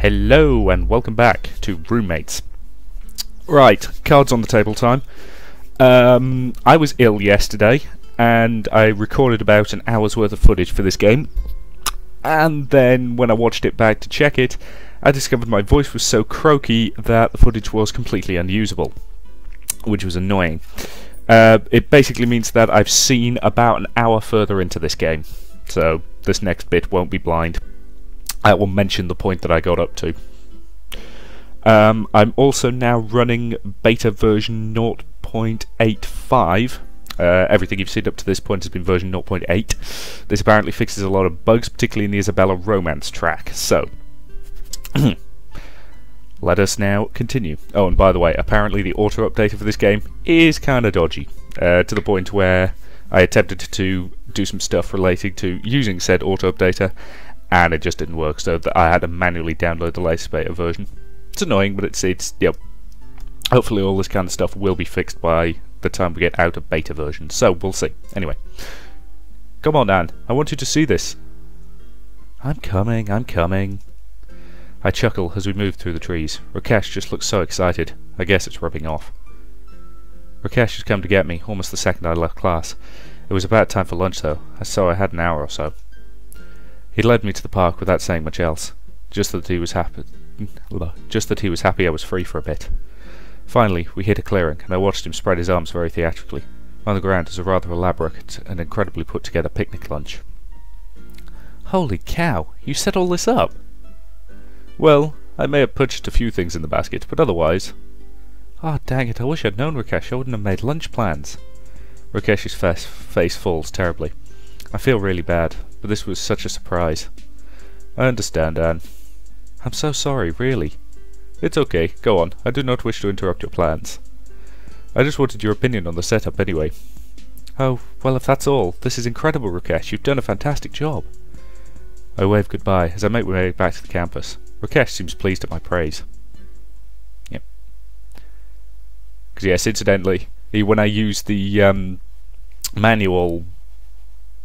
Hello and welcome back to Roommates. Right, cards on the table time. I was ill yesterday and I recorded about an hour's worth of footage for this game, and then when I watched it back to check it, I discovered my voice was so croaky that the footage was completely unusable, which was annoying. It basically means that I've seen about an hour further into this game, so this next bit won't be blind. I will mention the point that I got up to. I'm also now running beta version 0.85. Everything you've seen up to this point has been version 0.8. This apparently fixes a lot of bugs, particularly in the Isabella romance track. So, let us now continue. Oh, and by the way, apparently the auto updater for this game is kind of dodgy, to the point where I attempted to do some stuff relating to using said auto updater, and it just didn't work, so that I had to manually download the latest beta version. It's annoying, but it's yep. Hopefully all this kind of stuff will be fixed by the time we get out of beta version, so we'll see. Anyway, come on, Anne, I want you to see this. I'm coming, I'm coming. I chuckle as we move through the trees. Rakesh just looks so excited. I guess it's rubbing off. Rakesh has come to get me almost the second I left class. It was about time for lunch though, so I had an hour or so. He led me to the park without saying much else, just that he was happy I was free for a bit. Finally, we hit a clearing, and I watched him spread his arms very theatrically. On the ground is a rather elaborate and incredibly put-together picnic lunch. Holy cow, you set all this up? Well, I may have pushed a few things in the basket, but otherwise... Ah, dang it, I wish I'd known, Rakesh. I wouldn't have made lunch plans. Rakesh's face falls terribly. I feel really bad, but this was such a surprise. I understand, Anne. I'm so sorry, really. It's okay, go on. I do not wish to interrupt your plans. I just wanted your opinion on the setup anyway. Oh, well, if that's all, this is incredible, Rakesh. You've done a fantastic job. I wave goodbye as I make my way back to the campus. Rakesh seems pleased at my praise. Yep. Because yes, incidentally, when I use the manual...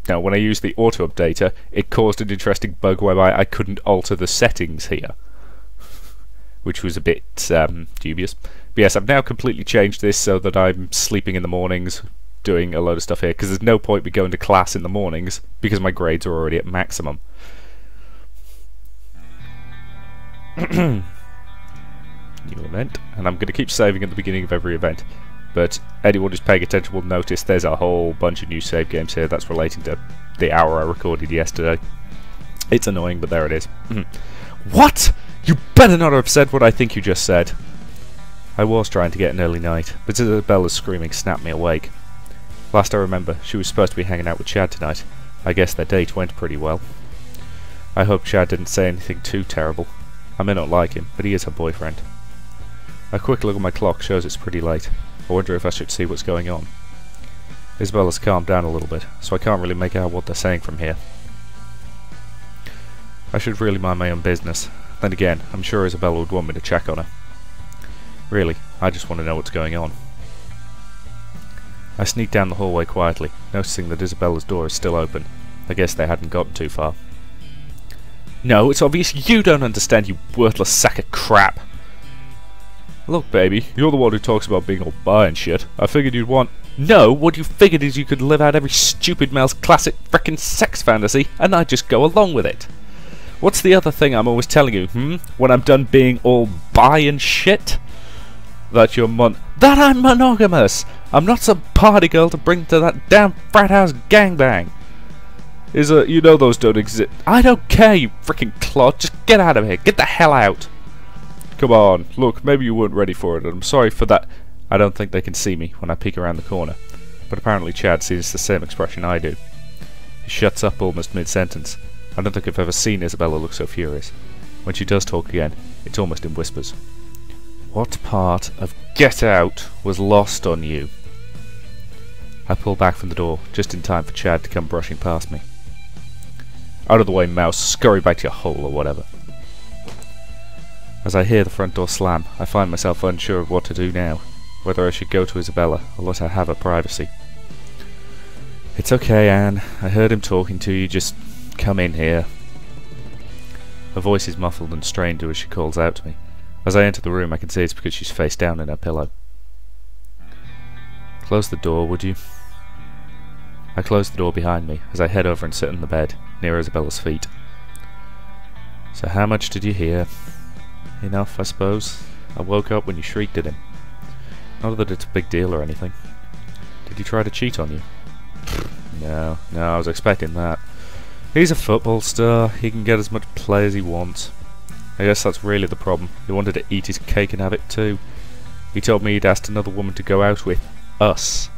Now, when I used the auto updater, it caused an interesting bug whereby I couldn't alter the settings here, which was a bit dubious. But yes, I've now completely changed this so that I'm sleeping in the mornings, doing a load of stuff here, because there's no point me going to class in the mornings, because my grades are already at maximum. New event, and I'm going to keep saving at the beginning of every event. But anyone who's paying attention will notice there's a whole bunch of new save games here that's relating to the hour I recorded yesterday. It's annoying, but there it is. What? You better not have said what I think you just said. I was trying to get an early night, but Isabella's screaming snapped me awake. Last I remember, she was supposed to be hanging out with Chad tonight. I guess their date went pretty well. I hope Chad didn't say anything too terrible. I may not like him, but he is her boyfriend. A quick look at my clock shows it's pretty late. I wonder if I should see what's going on. Isabella's calmed down a little bit, so I can't really make out what they're saying from here. I should really mind my own business. Then again, I'm sure Isabella would want me to check on her. Really, I just want to know what's going on. I sneak down the hallway quietly, noticing that Isabella's door is still open. I guess they hadn't gotten too far. No, it's obvious you don't understand, you worthless sack of crap! Look, baby, you're the one who talks about being all bi and shit. I figured you'd want... No, what you figured is you could live out every stupid male's classic frickin' sex fantasy, and I'd just go along with it. What's the other thing I'm always telling you, when I'm done being all bi and shit? That you're That I'm monogamous! I'm not some party girl to bring to that damn frat house gangbang! You know those don't exist. I don't care, you frickin' clod. Just get out of here. Get the hell out. Come on, look, maybe you weren't ready for it, and I'm sorry for that. I don't think they can see me when I peek around the corner, but apparently Chad sees the same expression I do. He shuts up almost mid-sentence. I don't think I've ever seen Isabella look so furious. When she does talk again, it's almost in whispers. What part of Get Out was lost on you? I pull back from the door, just in time for Chad to come brushing past me. Out of the way, mouse, scurry back to your hole or whatever. As I hear the front door slam, I find myself unsure of what to do now, whether I should go to Isabella or let her have her privacy. It's okay, Anne. I heard him talking to you. Just come in here. Her voice is muffled and strained as she calls out to me. As I enter the room, I can see it's because she's face down in her pillow. Close the door, would you? I close the door behind me as I head over and sit on the bed, near Isabella's feet. So how much did you hear? Enough, I suppose. I woke up when you shrieked at him. Not that it's a big deal or anything. Did he try to cheat on you? No, I was expecting that. He's a football star. He can get as much play as he wants. I guess that's really the problem. He wanted to eat his cake and have it too. He told me he'd asked another woman to go out with us.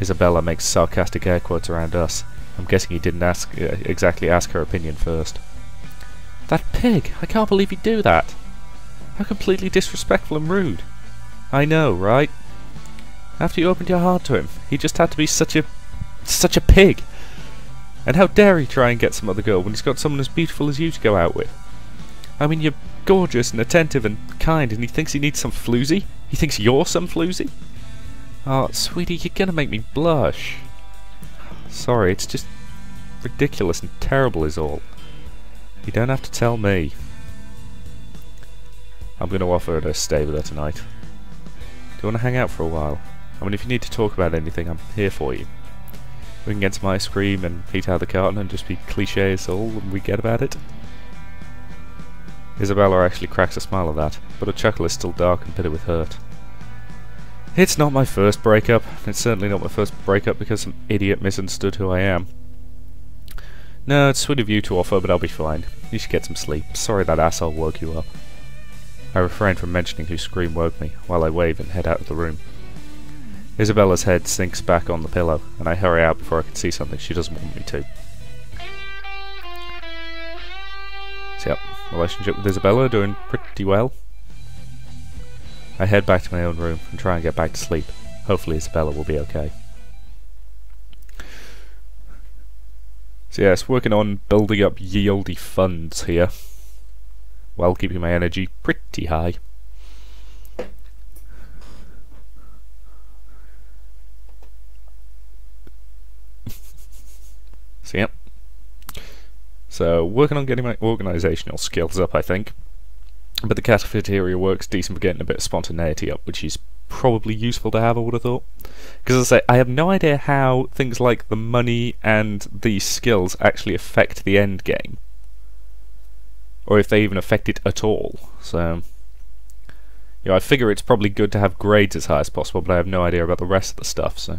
Isabella makes sarcastic air quotes around us. I'm guessing he didn't exactly ask her opinion first. That pig! I can't believe he'd do that! How completely disrespectful and rude. I know, right? After you opened your heart to him, he just had to be such a pig! And how dare he try and get some other girl when he's got someone as beautiful as you to go out with? I mean, you're gorgeous and attentive and kind, and he thinks he needs some floozy? He thinks you're some floozy? Oh, sweetie, you're gonna make me blush. Sorry, it's just ridiculous and terrible is all. You don't have to tell me. I'm gonna offer her to stay with her tonight. Do you want to hang out for a while? I mean, if you need to talk about anything, I'm here for you. We can get some ice cream and eat out of the carton and just be cliché as all when we get about it. Isabella actually cracks a smile at that, but her chuckle is still dark and bitter with hurt. It's not my first breakup. It's certainly not my first breakup because some idiot misunderstood who I am. No, it's sweet of you to offer, but I'll be fine. You should get some sleep. Sorry that asshole woke you up. I refrain from mentioning whose scream woke me, while I wave and head out of the room. Isabella's head sinks back on the pillow, and I hurry out before I can see something she doesn't want me to. So yep, relationship with Isabella doing pretty well. I head back to my own room and try and get back to sleep. Hopefully Isabella will be okay. So yes, working on building up yieldy funds here, while keeping my energy pretty high. So yep. So working on getting my organisational skills up, I think. But the cafeteria works decent for getting a bit of spontaneity up, which is probably useful to have, I would have thought. Because as I say, I have no idea how things like the money and the skills actually affect the end game. Or if they even affect it at all. So, you know, I figure it's probably good to have grades as high as possible, but I have no idea about the rest of the stuff, so.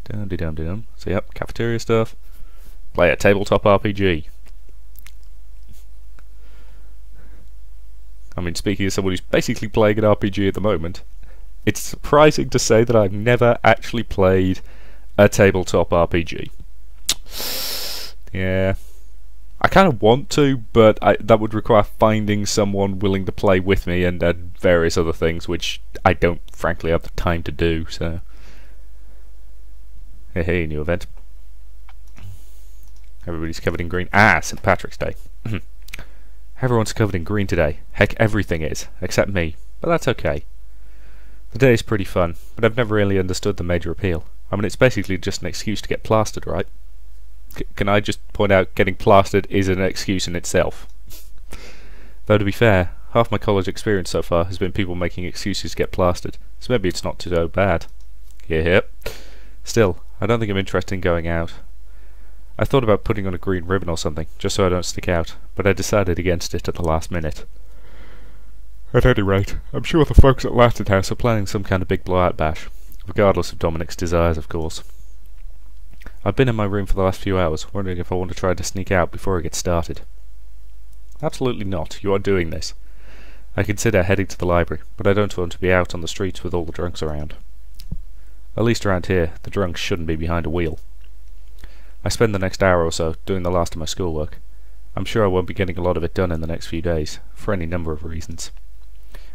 Dum-de-dum-de-dum. So yep, cafeteria stuff. Play a tabletop RPG. I mean, speaking as someone who's basically playing an RPG at the moment, it's surprising to say that I've never actually played a tabletop RPG. Yeah. I kind of want to, but that would require finding someone willing to play with me and various other things, which I don't, frankly, have the time to do, so. Hey, new event. Everybody's covered in green. Ah, St. Patrick's Day. Everyone's covered in green today. Heck, everything is, except me. But that's okay. The day is pretty fun, but I've never really understood the major appeal. I mean, it's basically just an excuse to get plastered, right? Can I just point out, getting plastered is an excuse in itself. Though to be fair, half my college experience so far has been people making excuses to get plastered, so maybe it's not too so bad. Here. Still, I don't think I'm interested in going out. I thought about putting on a green ribbon or something, just so I don't stick out, but I decided against it at the last minute. At any rate, I'm sure the folks at Latin House are planning some kind of big blowout bash, regardless of Dominic's desires, of course. I've been in my room for the last few hours, wondering if I want to try to sneak out before it gets started. Absolutely not, you are doing this. I consider heading to the library, but I don't want to be out on the streets with all the drunks around. At least around here, the drunks shouldn't be behind a wheel. I spend the next hour or so doing the last of my schoolwork. I'm sure I won't be getting a lot of it done in the next few days, for any number of reasons.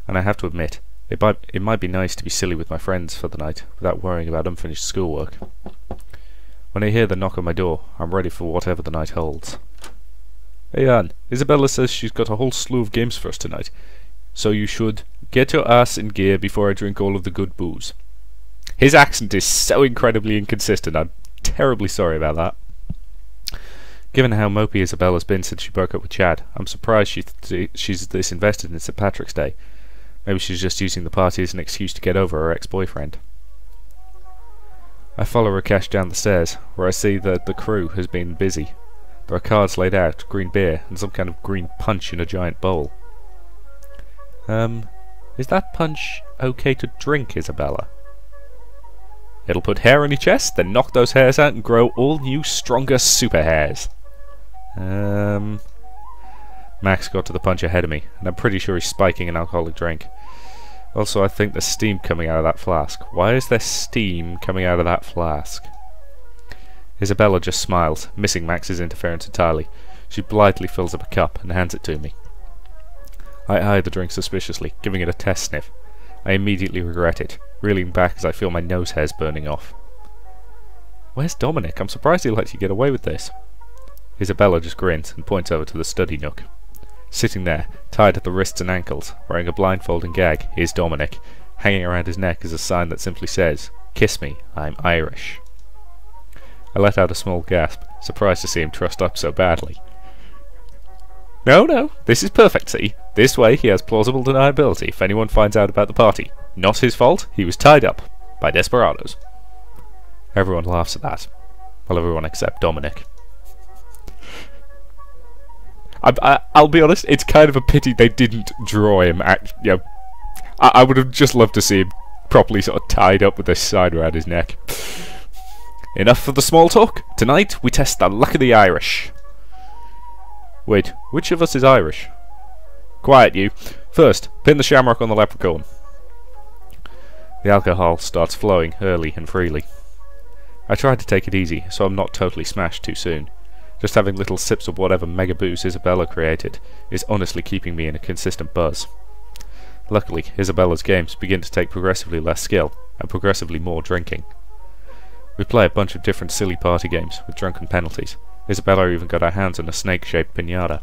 And I have to admit, it might be nice to be silly with my friends for the night, without worrying about unfinished schoolwork. When I hear the knock on my door, I'm ready for whatever the night holds. Hey Anne, Isabella says she's got a whole slew of games for us tonight, so you should get your ass in gear before I drink all of the good booze. His accent is so incredibly inconsistent, I'm terribly sorry about that. Given how mopey Isabella's been since she broke up with Chad, I'm surprised she's this invested in St. Patrick's Day. Maybe she's just using the party as an excuse to get over her ex-boyfriend. I follow Rakesh down the stairs, where I see that the crew has been busy. There are cards laid out, green beer, and some kind of green punch in a giant bowl. Is that punch okay to drink, Isabella? It'll put hair on your chest, then knock those hairs out and grow all new, stronger super hairs. Max got to the punch ahead of me, and I'm pretty sure he's spiking an alcoholic drink. Also, I think there's steam coming out of that flask. Why is there steam coming out of that flask? Isabella just smiles, missing Max's interference entirely. She blithely fills up a cup and hands it to me. I eye the drink suspiciously, giving it a test sniff. I immediately regret it, reeling back as I feel my nose hairs burning off. Where's Dominic? I'm surprised he lets you get away with this. Isabella just grins and points over to the study nook. Sitting there, tied at the wrists and ankles, wearing a blindfold and gag, is Dominic. Hanging around his neck is a sign that simply says, "Kiss me, I'm Irish." I let out a small gasp, surprised to see him trussed up so badly. No, this is perfect, see? This way he has plausible deniability if anyone finds out about the party. Not his fault, he was tied up by desperados. Everyone laughs at that. Well, everyone except Dominic. I'll be honest, it's kind of a pity they didn't draw him. I would have just loved to see him properly sort of tied up with this sign around his neck. Enough for the small talk. Tonight we test the luck of the Irish. Wait, which of us is Irish? Quiet, you. First, pin the shamrock on the leprechaun. The alcohol starts flowing early and freely. I try to take it easy, so I'm not totally smashed too soon. Just having little sips of whatever mega booze Isabella created is honestly keeping me in a consistent buzz. Luckily, Isabella's games begin to take progressively less skill, and progressively more drinking. We play a bunch of different silly party games, with drunken penalties. Isabella even got her hands on a snake-shaped piñata.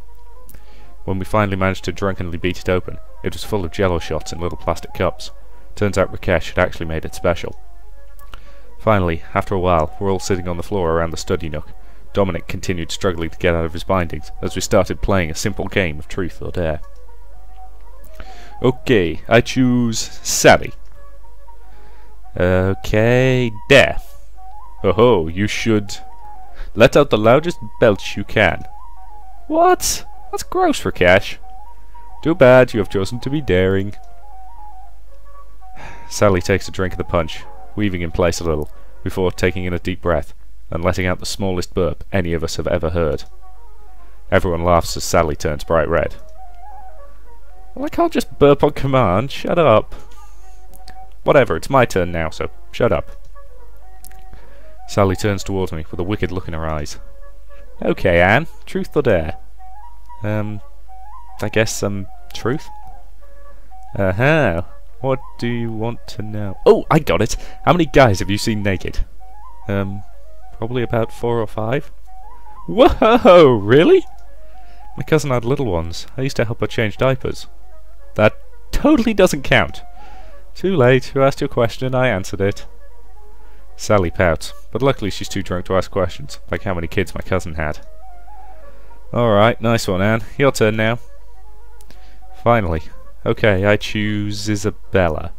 When we finally managed to drunkenly beat it open, it was full of jello shots in little plastic cups. Turns out Rakesh had actually made it special. Finally, after a while, we're all sitting on the floor around the study nook. Dominic continued struggling to get out of his bindings as we started playing a simple game of truth or dare. Okay, I choose Sally. Okay, dare. Oh, you should let out the loudest belch you can. What? That's gross, Rakesh. Too bad you have chosen to be daring. Sally takes a drink of the punch, weaving in place a little, before taking in a deep breath, and letting out the smallest burp any of us have ever heard. Everyone laughs as Sally turns bright red. Well, I can't just burp on command, shut up. Whatever, it's my turn now, so shut up. Sally turns towards me with a wicked look in her eyes. Okay, Anne, truth or dare? I guess, truth? What do you want to know? Oh, I got it! How many guys have you seen naked? Probably about 4 or 5. Whoa! Really? My cousin had little ones. I used to help her change diapers. That totally doesn't count. Too late. You asked your question, I answered it. Sally pouts, but luckily she's too drunk to ask questions, like how many kids my cousin had. Alright, nice one, Anne. Your turn now. Finally. Okay, I choose Isabella.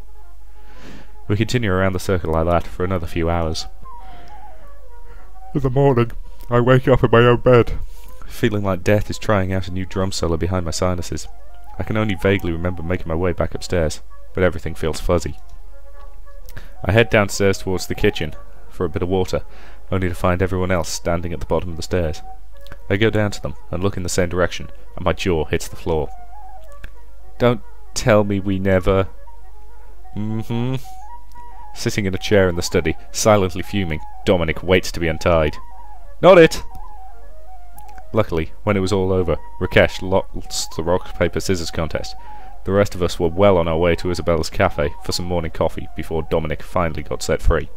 We continue around the circle like that for another few hours. In the morning, I wake up in my own bed, feeling like death is trying out a new drum solo behind my sinuses. I can only vaguely remember making my way back upstairs, but everything feels fuzzy. I head downstairs towards the kitchen for a bit of water, only to find everyone else standing at the bottom of the stairs. I go down to them and look in the same direction, and my jaw hits the floor. Don't tell me we never... Sitting in a chair in the study, silently fuming, Dominic waits to be untied. Not it! Luckily, when it was all over, Rakesh lost the rock, paper, scissors contest. The rest of us were well on our way to Isabella's cafe for some morning coffee before Dominic finally got set free.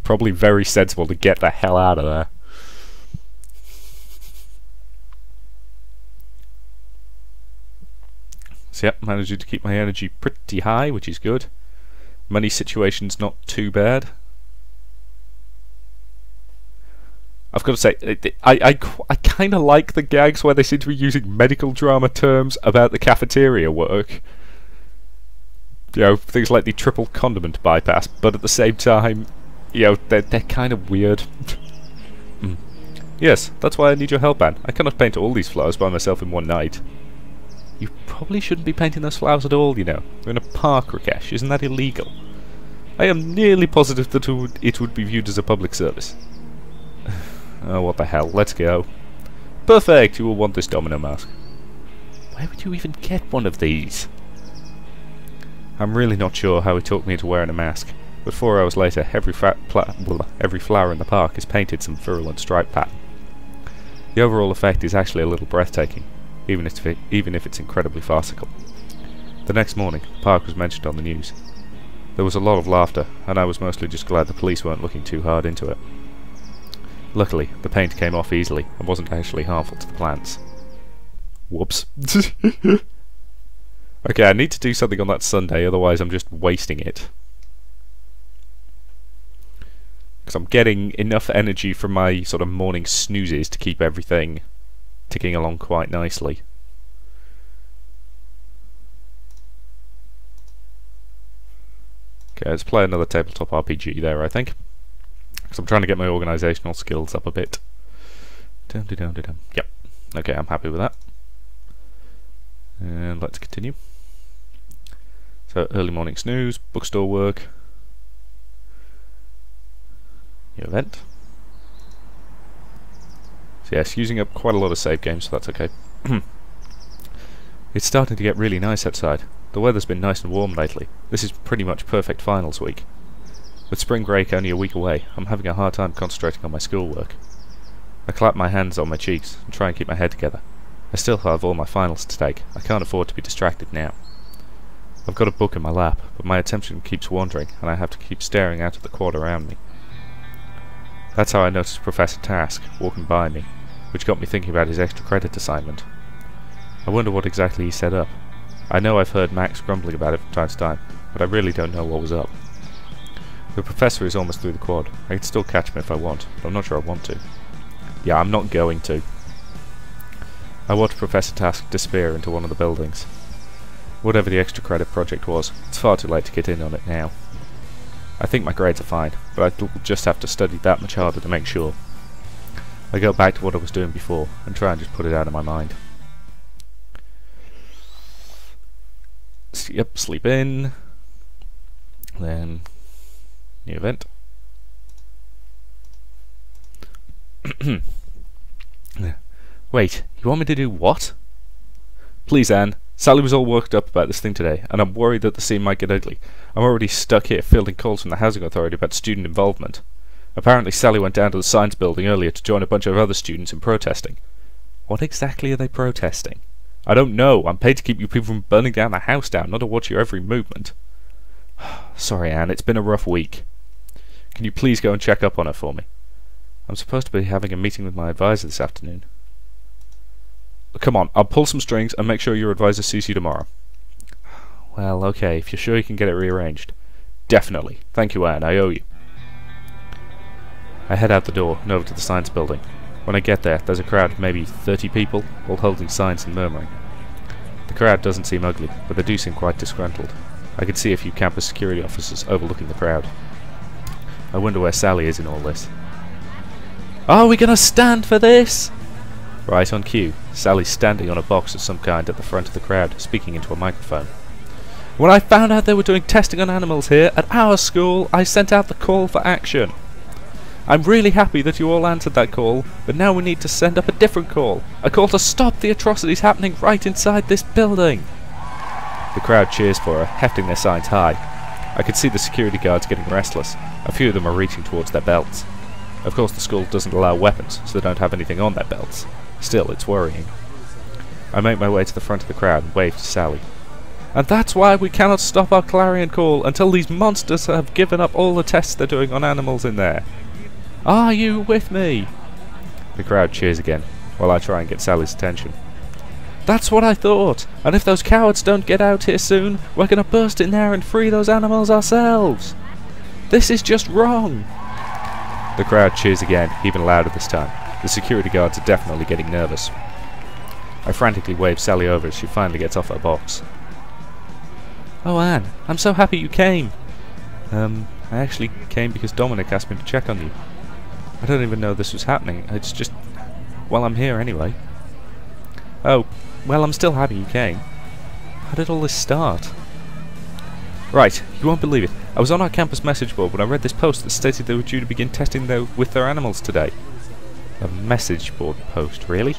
Probably very sensible to get the hell out of there. So yep, managed to keep my energy pretty high, which is good. Money situation's not too bad. I've got to say, I kind of like the gags where they seem to be using medical drama terms about the cafeteria work. You know, things like the triple condiment bypass, but at the same time, you know, they're kind of weird. Yes, that's why I need your help, Anne. I cannot paint all these flowers by myself in one night. You probably shouldn't be painting those flowers at all, you know. We're in a park, Rakesh. Isn't that illegal? I am nearly positive that it would be viewed as a public service. Oh, what the hell. Let's go. Perfect! You will want this domino mask. Where would you even get one of these? I'm really not sure how he talked me into wearing a mask, but 4 hours later, every flower in the park is painted some virulent stripe pattern. The overall effect is actually a little breathtaking, even if it's incredibly farcical. The next morning, the park was mentioned on the news. There was a lot of laughter, and I was mostly just glad the police weren't looking too hard into it. Luckily, the paint came off easily and wasn't actually harmful to the plants. Whoops. Okay, I need to do something on that Sunday, otherwise I'm just wasting it. Because I'm getting enough energy from my sort of morning snoozes to keep everything ticking along quite nicely. Okay, let's play another tabletop RPG there, I think. Because I'm trying to get my organisational skills up a bit. Yep. Okay, I'm happy with that. And let's continue. So, early morning snooze, bookstore work, new event. So yes, using up quite a lot of save games, so that's okay. It's starting to get really nice outside. The weather's been nice and warm lately. This is pretty much perfect finals week. With spring break only a week away, I'm having a hard time concentrating on my schoolwork. I clap my hands on my cheeks and try and keep my head together. I still have all my finals to take. I can't afford to be distracted now. I've got a book in my lap, but my attention keeps wandering, and I have to keep staring out at the quad around me. That's how I noticed Professor Task walking by me, which got me thinking about his extra credit assignment. I wonder what exactly he set up. I know I've heard Max grumbling about it from time to time, but I really don't know what was up. The professor is almost through the quad. I can still catch him if I want, but I'm not sure I want to. Yeah, I'm not going to. I watched Professor Task disappear into one of the buildings. Whatever the extra credit project was, it's far too late to get in on it now. I think my grades are fine, but I'll just have to study that much harder to make sure. I go back to what I was doing before, and try and just put it out of my mind. Yep, sleep in. Then, new event. Wait, you want me to do what? Please, Anne. Sally was all worked up about this thing today, and I'm worried that the scene might get ugly. I'm already stuck here fielding calls from the Housing Authority about student involvement. Apparently Sally went down to the science building earlier to join a bunch of other students in protesting. What exactly are they protesting? I don't know. I'm paid to keep you people from burning down the house down, not to watch your every movement. Sorry, Anne, it's been a rough week. Can you please go and check up on her for me? I'm supposed to be having a meeting with my advisor this afternoon. Come on, I'll pull some strings and make sure your advisor sees you tomorrow. Well, okay, if you're sure you can get it rearranged. Definitely. Thank you, Anne, I owe you. I head out the door and over to the science building. When I get there, there's a crowd of maybe 30 people, all holding signs and murmuring. The crowd doesn't seem ugly, but they do seem quite disgruntled. I can see a few campus security officers overlooking the crowd. I wonder where Sally is in all this. Are we gonna stand for this? Right on cue, Sally's standing on a box of some kind at the front of the crowd, speaking into a microphone. When I found out they were doing testing on animals here at our school, I sent out the call for action. I'm really happy that you all answered that call, but now we need to send up a different call. A call to stop the atrocities happening right inside this building. The crowd cheers for her, hefting their signs high. I can see the security guards getting restless. A few of them are reaching towards their belts. Of course the school doesn't allow weapons, so they don't have anything on their belts. Still, it's worrying. I make my way to the front of the crowd and wave to Sally. And that's why we cannot stop our clarion call until these monsters have given up all the tests they're doing on animals in there. Are you with me? The crowd cheers again, while I try and get Sally's attention. That's what I thought, and if those cowards don't get out here soon, we're gonna burst in there and free those animals ourselves. This is just wrong. The crowd cheers again, even louder this time. The security guards are definitely getting nervous. I frantically wave Sally over as she finally gets off her box. "Oh, Anne, I'm so happy you came." I actually came because Dominic asked me to check on you. I don't even know this was happening. It's just... well, I'm here anyway." "Oh, well, I'm still happy you came. How did all this start?" "Right, you won't believe it. I was on our campus message board when I read this post that stated they were due to begin testing with their animals today." "A message board post, really?"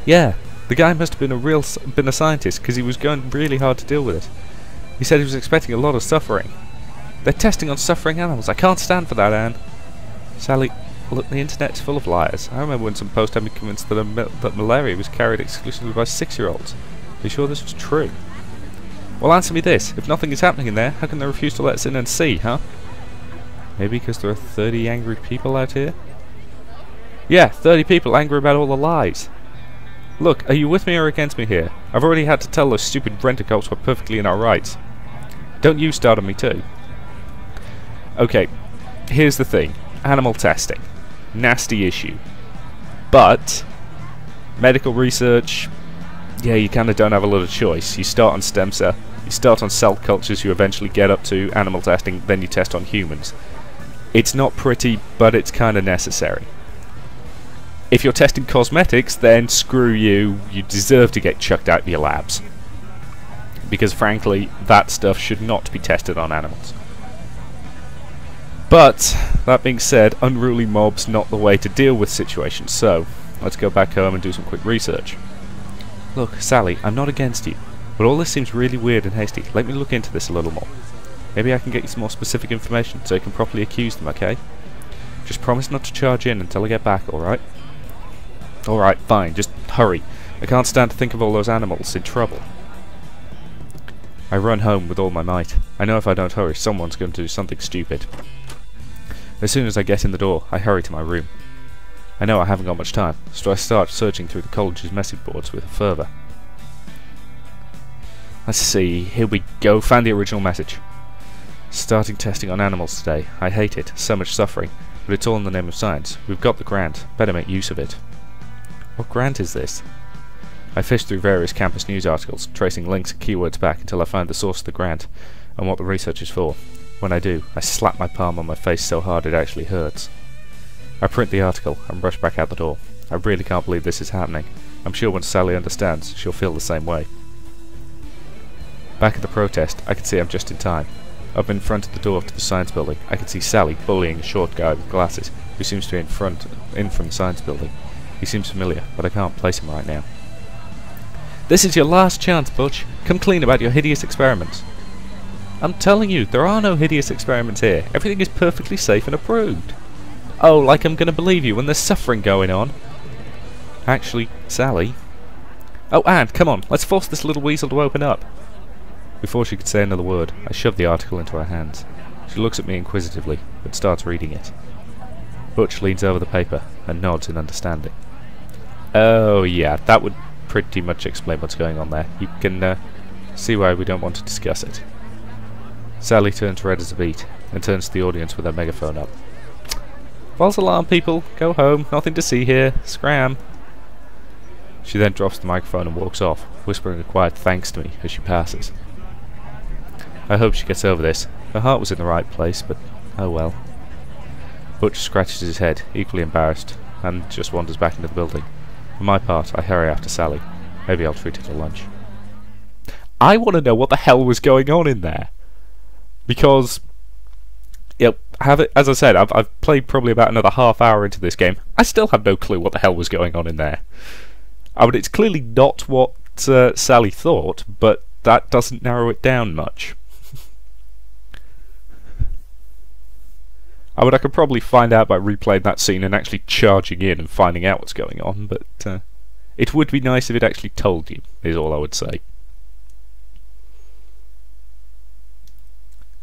"Yeah, the guy must have been a scientist, because he was going really hard to deal with it. He said he was expecting a lot of suffering. They're testing on suffering animals. I can't stand for that, Anne." "Sally, look, the internet's full of liars. I remember when some post had me convinced that malaria was carried exclusively by 6-year-olds. Are you sure this was true?" "Well, answer me this. If nothing is happening in there, how can they refuse to let us in and see, huh?" "Maybe because there are 30 angry people out here?" "Yeah, 30 people angry about all the lies. Look, are you with me or against me here? I've already had to tell those stupid rent-a-cops we're perfectly in our rights. Don't you start on me too." Okay, here's the thing. Animal testing. Nasty issue. But medical research, yeah, you kind of don't have a lot of choice. You start on stem cell, you start on cell cultures, you eventually get up to animal testing, then you test on humans. It's not pretty, but it's kind of necessary. If you're testing cosmetics, then screw you. You deserve to get chucked out of your labs. Because frankly, that stuff should not be tested on animals. But, that being said, unruly mobs not the way to deal with situations, so let's go back home and do some quick research. "Look, Sally, I'm not against you, but all this seems really weird and hasty. Let me look into this a little more. Maybe I can get you some more specific information so you can properly accuse them, okay? Just promise not to charge in until I get back, alright?" "Alright, fine, just hurry. I can't stand to think of all those animals in trouble." I run home with all my might. I know if I don't hurry, someone's going to do something stupid. As soon as I get in the door, I hurry to my room. I know I haven't got much time, so I start searching through the college's message boards with a fervour. Let's see, here we go, found the original message. "Starting testing on animals today. I hate it, so much suffering, but it's all in the name of science. We've got the grant, better make use of it." What grant is this? I fished through various campus news articles, tracing links and keywords back until I find the source of the grant and what the research is for. When I do, I slap my palm on my face so hard it actually hurts. I print the article and rush back out the door. I really can't believe this is happening. I'm sure when Sally understands, she'll feel the same way. Back at the protest, I can see I'm just in time. Up in front of the door to the science building, I can see Sally bullying a short guy with glasses, who seems to be in from the science building. He seems familiar, but I can't place him right now. "This is your last chance, Butch. Come clean about your hideous experiments." "I'm telling you, there are no hideous experiments here. Everything is perfectly safe and approved." "Oh, like I'm gonna believe you when there's suffering going on." "Actually, Sally..." "Oh, Anne, come on, let's force this little weasel to open up." Before she could say another word, I shoved the article into her hands. She looks at me inquisitively, but starts reading it. Butch leans over the paper and nods in understanding. "Oh yeah, that would pretty much explain what's going on there. You can see why we don't want to discuss it." Sally turns red as a beet and turns to the audience with her megaphone up. "False alarm, people! Go home! Nothing to see here! Scram!" She then drops the microphone and walks off, whispering a quiet thanks to me as she passes. I hope she gets over this. Her heart was in the right place, but oh well. Butch scratches his head, equally embarrassed, and just wanders back into the building. For my part, I hurry after Sally. Maybe I'll treat her to lunch. I want to know what the hell was going on in there. Because, yep, as I said, I've played probably about another half hour into this game. I still have no clue what the hell was going on in there. I mean, it's clearly not what Sally thought, but that doesn't narrow it down much. I mean, I could probably find out by replaying that scene and actually charging in and finding out what's going on, but it would be nice if it actually told you, is all I would say.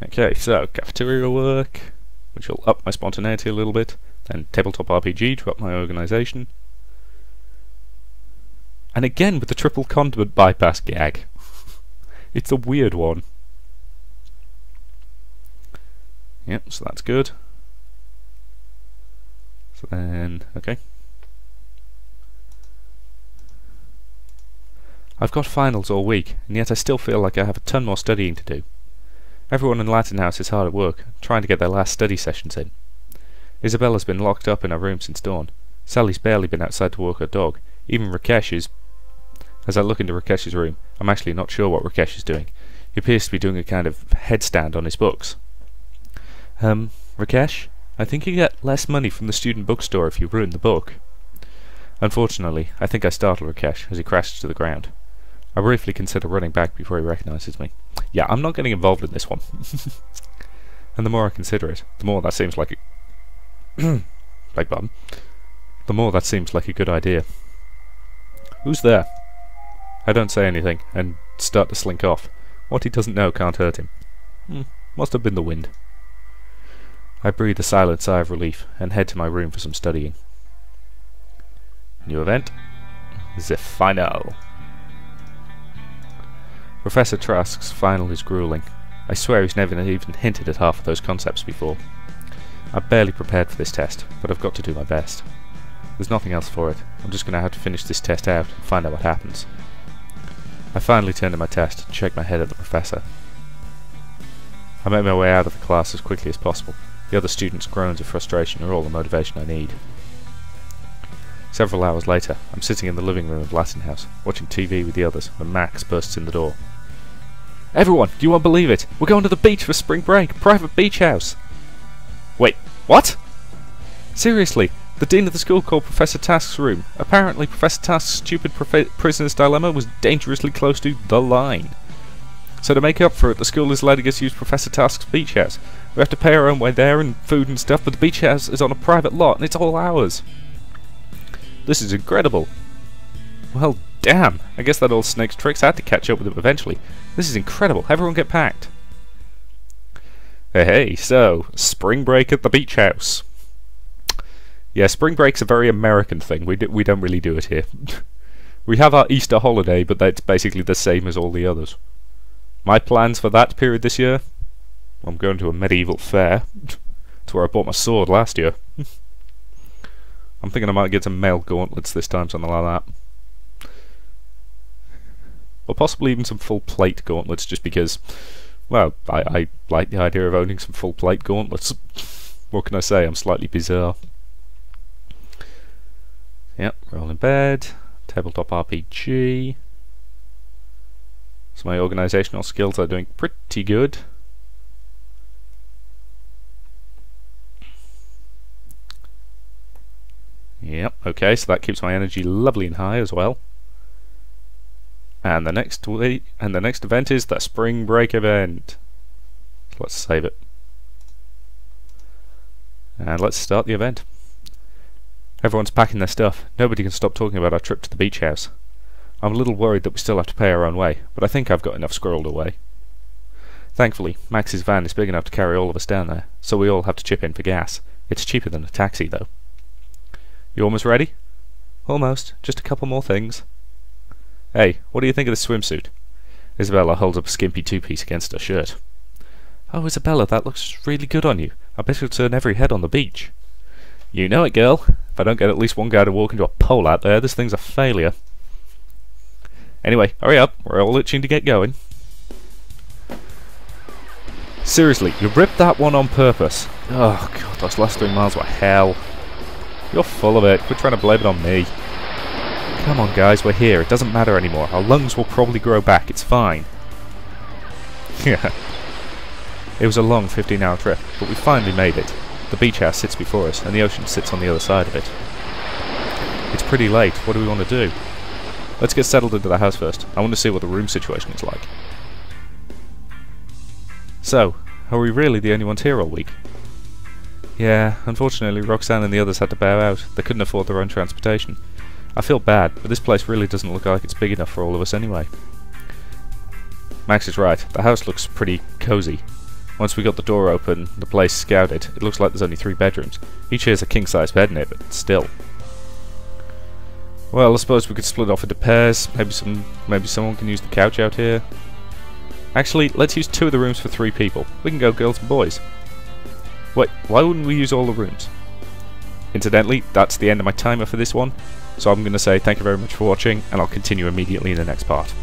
Okay, so cafeteria work, which will up my spontaneity a little bit, then tabletop RPG to up my organisation. And again with the triple condiment bypass gag. It's a weird one. Yep, so that's good. So then, okay. I've got finals all week, and yet I still feel like I have a ton more studying to do. Everyone in Latin House is hard at work, trying to get their last study sessions in. Isabella's been locked up in her room since dawn. Sally's barely been outside to walk her dog. Even Rakesh is... As I look into Rakesh's room, I'm actually not sure what Rakesh is doing. He appears to be doing a kind of headstand on his books. Rakesh? I think you get less money from the student bookstore if you ruin the book. Unfortunately, I think I startled Rakesh as he crashed to the ground. I briefly consider running back before he recognises me. Yeah, I'm not getting involved in this one. And the more I consider it, the more that seems like a... Beg pardon. The more that seems like a good idea. Who's there? I don't say anything, and start to slink off. What he doesn't know can't hurt him. Must have been the wind. I breathe a silent sigh of relief, and head to my room for some studying. New event. The final. Professor Trask's final is grueling. I swear he's never even hinted at half of those concepts before. I'm barely prepared for this test, but I've got to do my best. There's nothing else for it. I'm just going to have to finish this test out and find out what happens. I finally turn to my test and shake my head at the professor. I make my way out of the class as quickly as possible. The other students' groans of frustration are all the motivation I need. Several hours later, I'm sitting in the living room of Latin House, watching TV with the others, when Max bursts in the door. Everyone, you won't believe it! We're going to the beach for spring break! Private beach house! Wait, what? Seriously, the dean of the school called Professor Task's room. Apparently Professor Task's stupid prisoner's dilemma was dangerously close to the line. So to make up for it, the school is letting us use Professor Task's beach house. We have to pay our own way there and food and stuff, but the beach house is on a private lot and it's all ours. This is incredible. Well, damn. I guess that old snake's tricks had to catch up with him eventually. This is incredible. Everyone get packed. Hey, so, spring break at the beach house. Yeah, spring break's a very American thing. We don't really do it here. We have our Easter holiday, but that's basically the same as all the others. My plans for that period this year? I'm going to a medieval fair. That's where I bought my sword last year. I'm thinking I might get some mail gauntlets this time, something like that. Or possibly even some full plate gauntlets, just because, well, I like the idea of owning some full plate gauntlets. What can I say? I'm slightly bizarre. Yep, roll in bed, tabletop RPG. So my organisational skills are doing pretty good. Yep, okay, so that keeps my energy lovely and high as well. And the next event is the spring break event. So let's save it. And let's start the event. Everyone's packing their stuff. Nobody can stop talking about our trip to the beach house. I'm a little worried that we still have to pay our own way, but I think I've got enough squirreled away. Thankfully, Max's van is big enough to carry all of us down there, so we all have to chip in for gas. It's cheaper than a taxi, though. You almost ready? Almost. Just a couple more things. Hey, what do you think of this swimsuit? Isabella holds up a skimpy two-piece against her shirt. Oh, Isabella, that looks really good on you. I bet it'll turn every head on the beach. You know it, girl. If I don't get at least one guy to walk into a pole out there, this thing's a failure. Anyway, hurry up. We're all itching to get going. Seriously, you ripped that one on purpose. Oh, God, those last 3 miles were hell. You're full of it. Quit trying to blame it on me. Come on, guys, we're here. It doesn't matter anymore. Our lungs will probably grow back. It's fine. Yeah. It was a long 15-hour trip, but we finally made it. The beach house sits before us, and the ocean sits on the other side of it. It's pretty late. What do we want to do? Let's get settled into the house first. I want to see what the room situation is like. So, are we really the only ones here all week? Yeah, unfortunately Roxanne and the others had to bow out. They couldn't afford their own transportation. I feel bad, but this place really doesn't look like it's big enough for all of us anyway. Max is right. The house looks pretty cozy. Once we got the door open, the place scouted, it looks like there's only 3 bedrooms. Each has a king-size bed in it, but still. Well, I suppose we could split off into pairs. Maybe someone can use the couch out here. Actually, let's use 2 of the rooms for 3 people. We can go girls and boys. Wait, why wouldn't we use all the rooms? Incidentally, that's the end of my timer for this one, so I'm going to say thank you very much for watching, and I'll continue immediately in the next part.